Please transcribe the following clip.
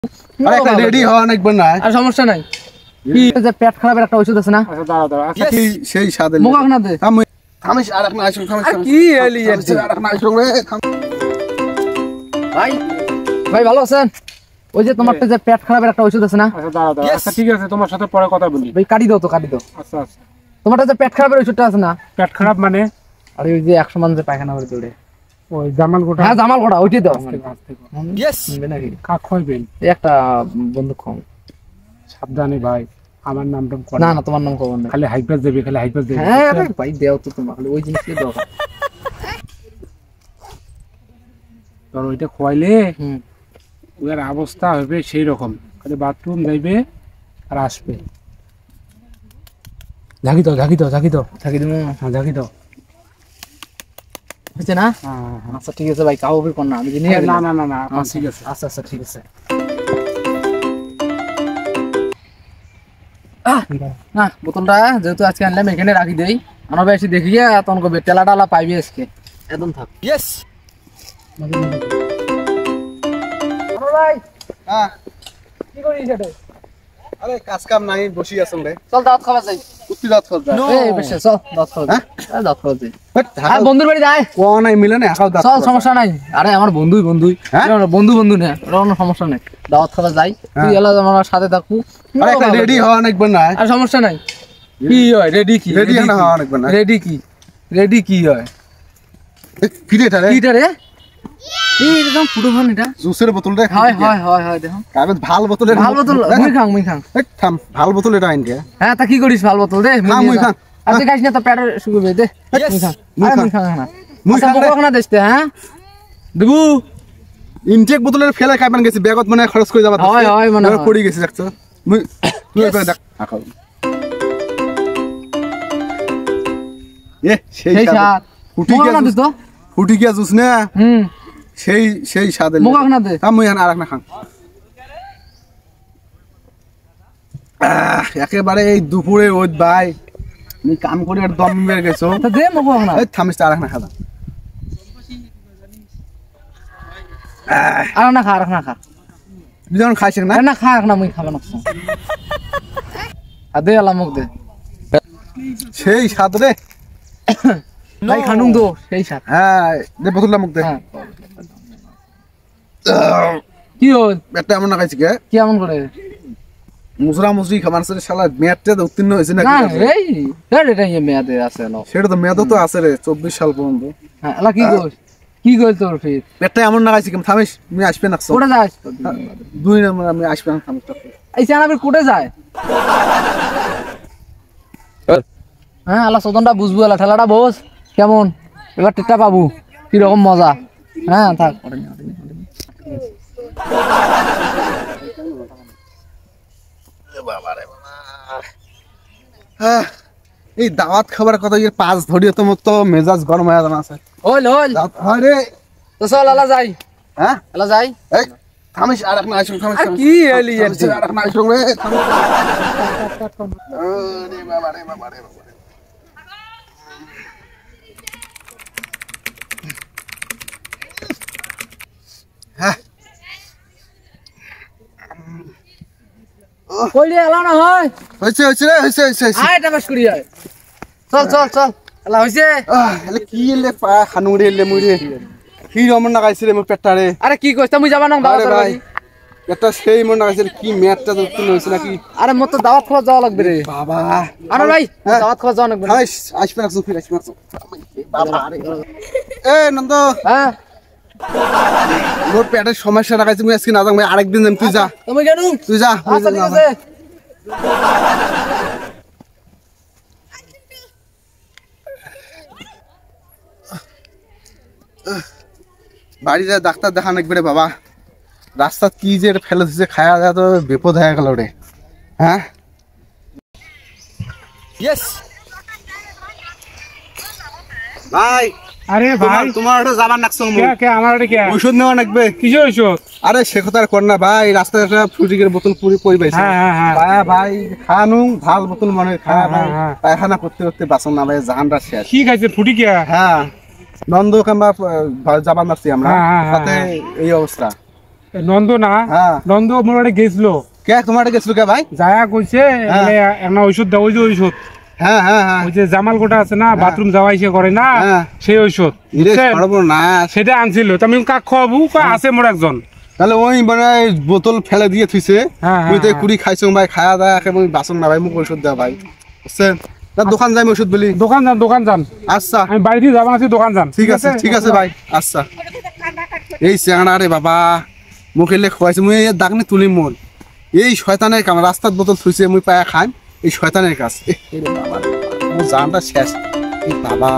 আরে একটা রেডি হওয়া অনেকবার না আর সমস্যা নাই কি যে পেট খারাপের একটা ওষুধ আছে না আচ্ছা দাঁড়াও দাঁড়াও আচ্ছা কি সেই স্বাদ মুখ না দে থামিস আর এক না আইসুন থামিস আর কি এলি আর এক না আইসুন রে ভাই ভাই ভালো আছেন ওই যে তোমার যে পেট খারাপের একটা ওষুধ আছে না আচ্ছা দাঁড়াও দাঁড়াও আচ্ছা ঠিক আছে তোমার সাথে পরে কথা বলি ভাই কাটি দাও তো কাটি দাও আচ্ছা আচ্ছা তোমার যে পেট খারাপের ওষুধটা আছে না পেট খারাপ মানে আরে ওই যে 100 মান যে পায়খানা করে দৌড়ে ওই জামাল গোটা হ্যাঁ জামাল কোটা ওইটাই দাও ইয়েস নিবে নাকি কাক খাইবেন এই একটা বন্দুক খাও সাবধানে ভাই আমার নামটা না না তোমার নাম খবর নেই খালি হাইপাস দেবে খালি হাইপাস দেবে হ্যাঁ আরে ভাই দেও তো তোমার খালি ওই জিনিসই দাও তোর ওইটা খাইলে হুম ওর অবস্থা হবে সেই রকম খালি বাথরুম যাইবে আর আসবে ঝাঁকি দাও ঝাঁকি দাও ঝাঁকি দাও থাকি দিমু হ্যাঁ ঝাঁকি দাও হচ্ছে না হ্যাঁ আচ্ছা ঠিক আছে ভাই কাও বের কর না আমি জানি না না না না ঠিক আছে আচ্ছা আচ্ছা ঠিক আছে না বোতলটা যেহেতু আজকে আনলাম এখানে রাখি দেই আমার বেশি দেখি তখন কবে তেলা টালা পাইবি আজকে একদম থাক ইয়েস ভাই হ্যাঁ কি করিস এটা আরে কাজ কাম নাই বসি আছেন রে চল দাওয়াত খাওয়া যাই উত্তি রাত খোঁজ যা এই বেশি চল দাওয়াত খাওয়া যাই দাওয়াত খাওয়া যাই হ্যাঁ বন্ধুর বাড়ি যাই কোন নাই মিলে না খাও দাঁত চল সমস্যা নাই আরে আমার বন্ধুই হ্যাঁ? বন্ধু বন্ধু না কোনো সমস্যা নাই দাওয়াত খাওয়া যাই তুই এলা আমার সাথে থাকু আরে একটা রেডি হওয়া অনেকবার না আর সমস্যা নাই কি হয় রেডি কি রেডি না হওয়া অনেকবার না রেডি কি হয় কি রে এটা রে কিটা রে এই একদম পুরো ভান এটা জুসের বোতল রে হয় হয় হয় হয় দেখো কাগজ ভাল বোতলের ভাল বোতল মুই খাং এই থাম ভাল বোতল এটা আইন কে হ্যাঁ তা কি করিস ভাল বোতল দে হ্যাঁ, মুই খাং। আজকে খাইস না তো পেটের শুকবে দে মুই খাং মুই আরে খাং। মুই খাং না মুই আচ্ছা খাং রে। বকো না দেশতে হ্যাঁ দেবু ইনটেক বোতলের ফেলে খাইবান গেছি ব্যাগত মনে হয় খরচ করে যাবা হয়, হয়, মনে হয়। পড়ি গেছি দেখছো মুই তুই করে দেখ খাও এ সেই সেই স্বাদ সাত ফুটি মুখ গিয়া না দিস তো ফুটি গিয়া জুস না হুম সেই স্বাদ মুখ না দে থাম মুই আর না খান একেবারে এই দুপুরে ওই ভাই আমি কাম করে আর দম বের গেছো তা দে মুখ না এই থামিস আর না খাদা আর না খা আর না খা দুজন খাইছেন না আর না খা আর না মুই খাবে না আর দে আলা মুখ দে সেই স্বাদ রে ভাই খানুম দো সেই সাত হ্যাঁ দে বোতলটা মুখ দে হ্যাঁ কি হল একটা এমন না খাইছি কে কি এমন করে মুসরা মুসরি খাবার সাথে শালা মেয়াদটা তো উত্তীর্ণ হয়েছে না না এই এটা মেয়াদে আছে না সেটা তো মেয়াদও তো আছে রে 24 সাল পর্যন্ত হ্যাঁ আলা কি কইল তোর ফির পেটটা এমন না খাইছি কেমন থামিস আমি আসবে না কোটে যাস দুই নম্বর আমি আসবে না থামিস এই চানাবের কোটে যায় হ্যাঁ আলা সদনটা বুঝবো আলা ঠেলাটা বস কেমন এবার টিটটা পাবো কি রকম মজা হ্যাঁ থাক হ্যাঁ এই দাওয়াত খাবার কথা এই পাঁচ ধরিয়ে তোমার তো মেজাজ গরম হয়ে যাবে আছে হইল হইল আরে তো চল আলা যাই হ্যাঁ আলা যাই এই থামিস আর এক না আসুন থামিস আর কি এলি এটি আর এক না আসুন রে থামিস আরে বাবা রে বাবা রে বাবা হ্যাঁ কইলি আলা না হয় হইছে হইছে রে হইছে হইছে আয় এটা বাস করি আয় চল চল চল আলা হইছে এলে কি এলে পা খানুরে এলে মুরে কি রমন না গাইছে রে মোর পেটটা রে আরে কি কইছ তুমি যাবা না আরে দাওয়াত ভাই এটা সেই মন না গাইছে কি ম্যাটটা তো উত্তীর্ণ হইছে নাকি আরে মত দাওয়াত খাওয়া যাওয়া লাগবে রে বাবা আরে ভাই হ্যাঁ। দাওয়াত খাওয়া যাওয়া লাগবে আইস আসবে না সুফির আসবে না বাবা রে এ নন্দ হ্যাঁ মোর পেটের সমস্যা লাগাইছে মুই আজকে না যাম আরেকদিন যাম তুই যা তুমি কেন তুই যা আচ্ছা ঠিক আছে বাড়ি যা ডাক্তার দেখা নাকবে রে বাবা রাস্তা কি যে ফেলে দিছে খায়া যা তো বিপদ হয়ে গেল রে হ্যাঁ ইয়েস ভাই আরে ভাই তোমার ওটা যাবার নাকছো কে কে আমার এটা কে ওষুধ নেওয়া নাকবে কিসে ওষুধ আরে সে কথা আর কর না ভাই রাস্তায় একটা ফ্রুটিকের বোতল পুরি পই পাইছে হ্যাঁ হ্যাঁ হ্যাঁ ভাই ভাই খানু ভাল বোতল মনে খায় ভাই হ্যাঁ, হ্যাঁ। পায়খানা করতে করতে বাসন না ভাই জাহানটা শেষ কি খাইছে ফুটি কে হ্যাঁ নন্দ কাম্বা যাবার মারছি আমরা হ্যাঁ, হ্যাঁ, তাতে হ্যাঁ। এই অবস্থা নন্দ না হ্যাঁ। নন্দ মোর বাড়ি গেছিল কে তোমার গেছিল কে ভাই? যায়া কইছে হ্যাঁ। একটা ঔষধ দাও, ওই যে ঔষধ, হ্যাঁ হ্যাঁ হ্যাঁ ওই যে জামাল গোটা আছে না বাথরুম যাওয়া এসে করে না, হ্যাঁ। সেই ঔষধ ইরে বুঝছেন? সর্বনাশ। সেটা আনছিল তো আমি কাক খাওয়াবো, কয় আছে মোর একজন। তাহলে ওই মানে বোতল ফেলে দিয়ে থুইছে, হ্যাঁ, ওই তো হ্যাঁ, কুড়ি খাইছো ভাই, খাওয়া দাওয়া একেবারে বাসন না ভাই, মুখ ওষুধ দেওয়া ভাই, বুঝছেন? না দোকান যাই ওষুধ বলি। দোকান যান, দোকান যান, আচ্ছা আমি বাড়িতে যাবো আছি, দোকান যান। ঠিক আছে ঠিক আছে ভাই, আচ্ছা। এই চেহারা রে বাবা, মুখে লে খোয়াইছে, মুই এর দাগনি তুলি মোর, এই শয়তানের কাম, রাস্তার বোতল থুইছে মুই পায়া খাই, এই শয়তানের কাজ। এ রে বাবা, মোর জানটা শেষ। এই বাবা।